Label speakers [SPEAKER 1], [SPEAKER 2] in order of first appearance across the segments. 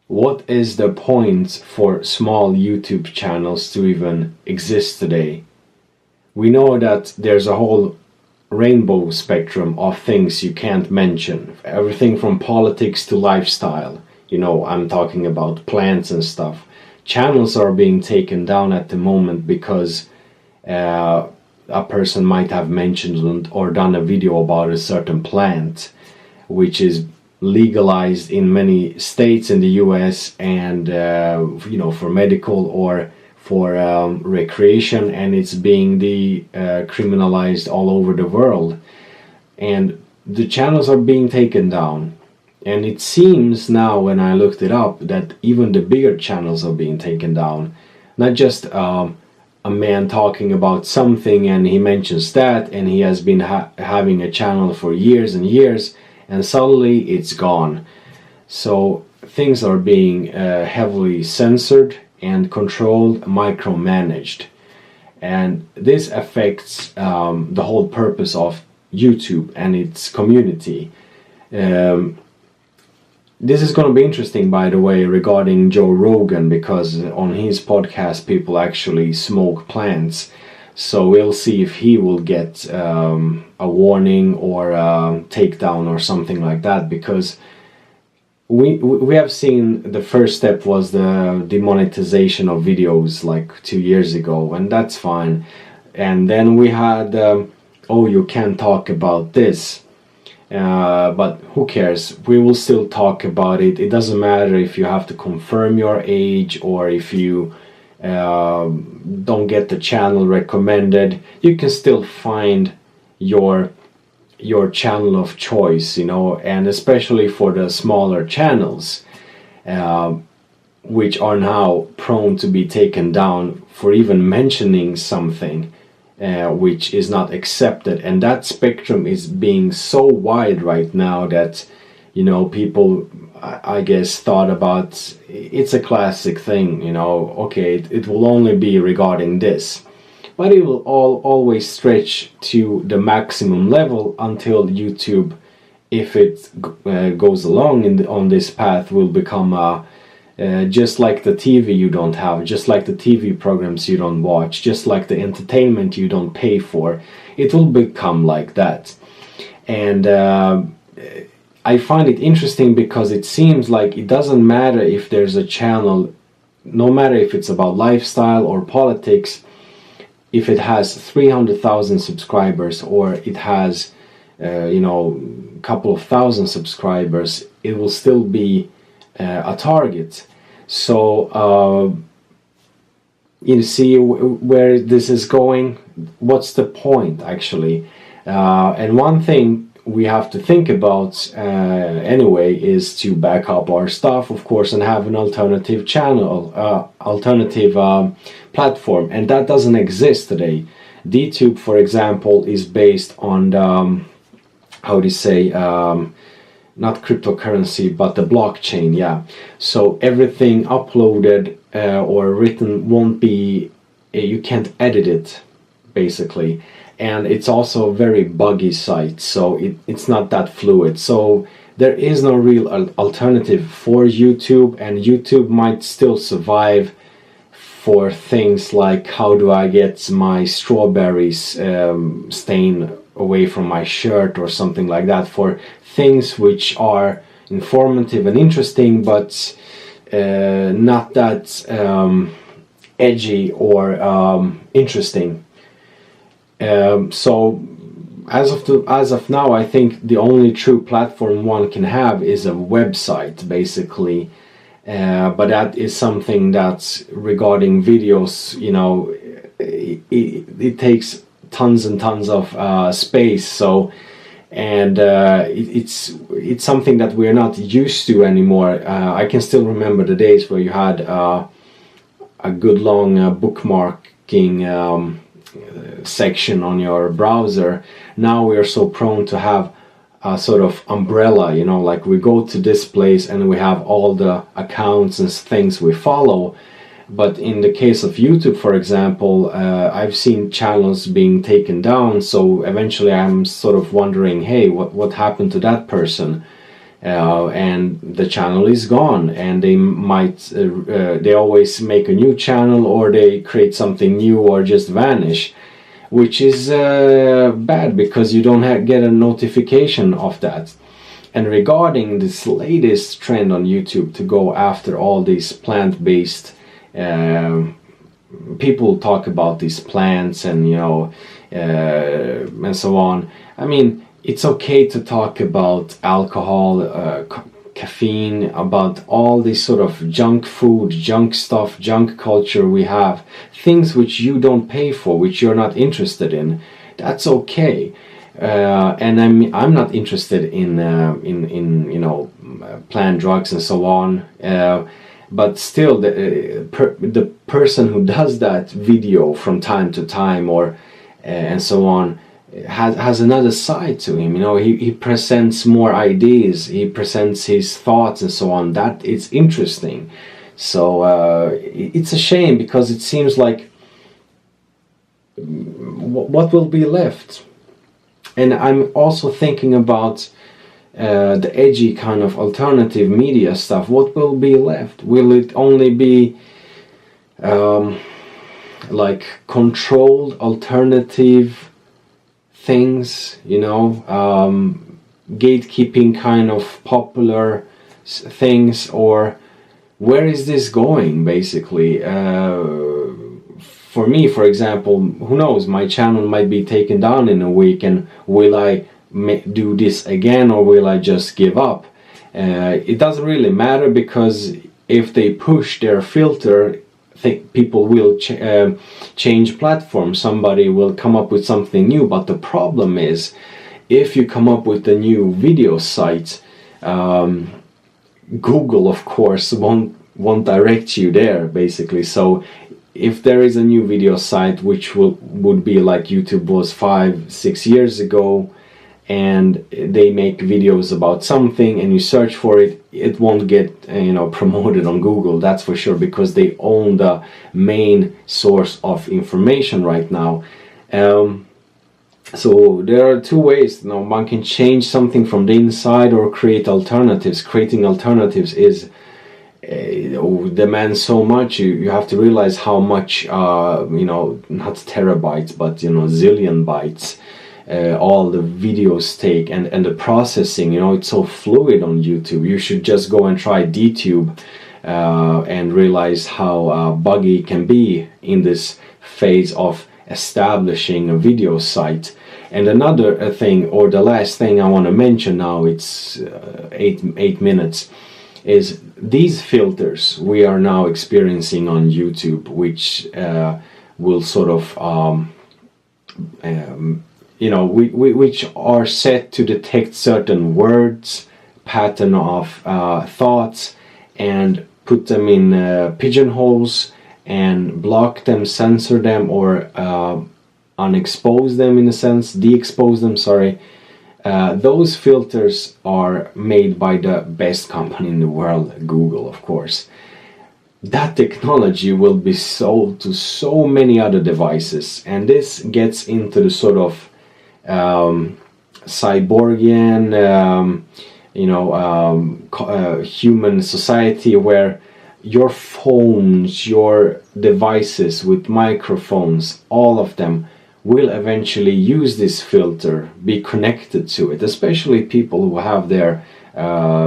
[SPEAKER 1] What is the point for small YouTube channels to even exist today? We know that there's a whole rainbow spectrum of things you can't mention. Everything from politics to lifestyle. I'm talking about plants and stuff. Channels are being taken down at the moment because a person might have mentioned or done a video about a certain plant, which is legalized in many states in the US, and for medical or for recreation, and it's being criminalized all over the world, and the channels are being taken down. And it seems now, when I looked it up, that even the bigger channels are being taken down. Not just a man talking about something and he mentions that, and he has been having a channel for years and years, and suddenly it's gone. So things are being heavily censored and controlled, micromanaged. And this affects the whole purpose of YouTube and its community. This is going to be interesting, by the way, regarding Joe Rogan, because on his podcast people actually smoke plants. So we'll see if he will get a warning or a takedown or something like that, because we have seen the first step was the demonetization of videos like 2 years ago, and that's fine. And then we had, you can't talk about this. But who cares? We will still talk about it. It doesn't matter if you have to confirm your age or if you don't get the channel recommended. You can still find your channel of choice, and especially for the smaller channels, which are now prone to be taken down for even mentioning something which is not accepted. And that spectrum is being so wide right now that people, I guess, thought about it's a classic thing, okay, it will only be regarding this, but it will always stretch to the maximum level until YouTube, if it goes along on this path, will become just like the TV you don't have, just like the TV programs you don't watch, just like the entertainment you don't pay for. It will become like that. And I find it interesting because it seems like it doesn't matter if there's a channel, no matter if it's about lifestyle or politics, if it has 300,000 subscribers or it has a couple of thousand subscribers, it will still be a target. So you see where this is going. What's the point, actually? And one thing we have to think about anyway is to back up our stuff, of course, and have an alternative channel, alternative platform, and that doesn't exist today. DTube, for example, is based on the, how do you say, not cryptocurrency, but the blockchain, yeah. So everything uploaded or written won't be, you can't edit it, basically. And it's also a very buggy site, so it's not that fluid. So there is no real alternative for YouTube, and YouTube might still survive for things like, how do I get my strawberries stain away from my shirt or something like that, for things which are informative and interesting, but not that edgy or interesting. So as of now, I think the only true platform one can have is a website, basically. But that is something that's regarding videos, it takes tons and tons of space. So, and it's something that we're not used to anymore. I can still remember the days where you had a good long bookmarking section on your browser. Now we are so prone to have a sort of umbrella, like we go to this place and we have all the accounts and things we follow. But in the case of YouTube, for example, I've seen channels being taken down, so eventually I'm sort of wondering, hey, what happened to that person? and the channel is gone, and they might they always make a new channel, or they create something new, or just vanish, which is bad because you don't get a notification of that. And regarding this latest trend on YouTube to go after all these plant-based, people talk about these plants and and so on. I mean, it's okay to talk about alcohol, caffeine, about all this sort of junk food, junk stuff, junk culture we have, things which you don't pay for, which you're not interested in. That's okay. And I'm not interested in plant drugs and so on. But still, the person who does that video from time to time, or and so on, has another side to him. He presents more ideas, he presents his thoughts and so on. That is interesting. So it's a shame, because it seems like what will be left? And I'm also thinking about the edgy kind of alternative media stuff. What will be left? Will it only be like controlled alternative things, gatekeeping kind of popular things, or where is this going, basically? For me, for example, who knows, my channel might be taken down in a week, and will I do this again, or will I just give up? It doesn't really matter, because if they push their filter, people will change platform. Somebody will come up with something new. But the problem is, if you come up with a new video site, Google, of course, won't direct you there, basically. So if there is a new video site, which would be like YouTube was 5-6 years ago, and they make videos about something and you search for it, it won't get promoted on Google, that's for sure, because they own the main source of information right now. So there are two ways. One can change something from the inside, or create alternatives. Creating alternatives is demands so much. You have to realize how much not terabytes, but zillion bytes all the videos take, and the processing. It's so fluid on YouTube. You should just go and try DTube and realize how buggy can be in this phase of establishing a video site. And another thing, or the last thing I want to mention now, it's 8 minutes, is these filters we are now experiencing on YouTube, which will sort of which are set to detect certain words, pattern of thoughts, and put them in pigeonholes, and block them, censor them, or unexpose them, in a sense, de-expose them, sorry. Those filters are made by the best company in the world, Google, of course. That technology will be sold to so many other devices, and this gets into the sort of cyborgian, human society, where your phones, your devices with microphones, all of them will eventually use this filter, be connected to it, especially people who have their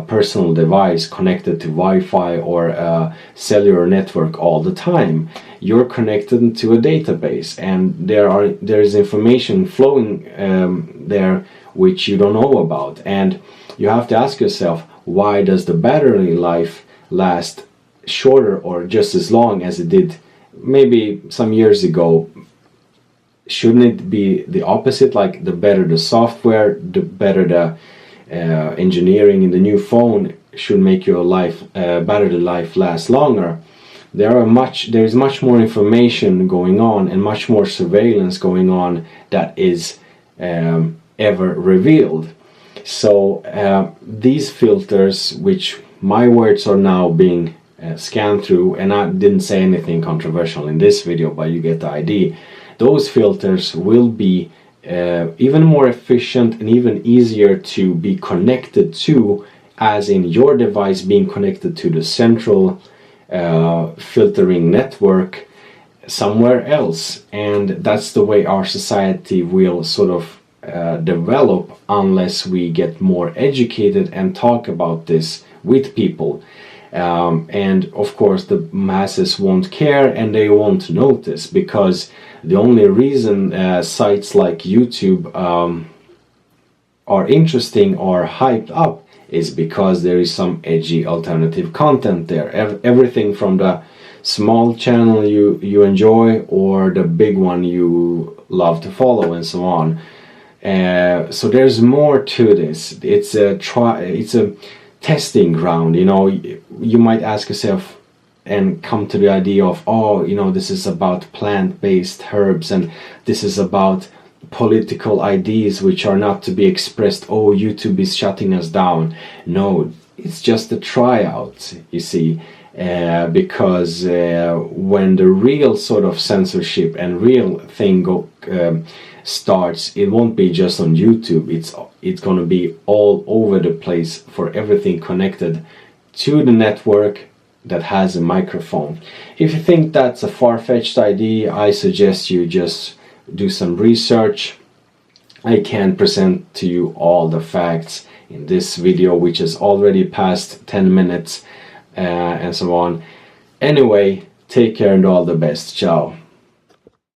[SPEAKER 1] personal device connected to Wi-Fi or cellular network all the time. You're connected to a database, and there is information flowing there which you don't know about, and you have to ask yourself, why does the battery life last shorter or just as long as it did maybe some years ago? Shouldn't it be the opposite? Like, the better the software, the better the engineering in the new phone should make your battery life last longer. There is much more information going on, and much more surveillance going on that is ever revealed. So these filters, which my words are now being scanned through, and I didn't say anything controversial in this video, but you get the idea. Those filters will be even more efficient and even easier to be connected to as in your device being connected to the central filtering network somewhere else. And that's the way our society will sort of develop unless we get more educated and talk about this with people. And of course the masses won't care and they won't notice, because the only reason sites like YouTube are interesting or hyped up is because there is some edgy alternative content there. Everything from the small channel you enjoy or the big one you love to follow and so on. So there's more to this. It's a testing ground. You know, you might ask yourself and come to the idea of, oh, you know, this is about plant-based herbs and this is about political ideas which are not to be expressed. Oh, YouTube is shutting us down. No, it's just a tryout, you see, because when the real sort of censorship and real thing starts, it won't be just on YouTube. It's going to be all over the place for everything connected to the network that has a microphone. If you think that's a far-fetched idea, I suggest you just do some research. I can't present to you all the facts in this video, which is already past 10 minutes and so on. Anyway, take care and all the best. Ciao.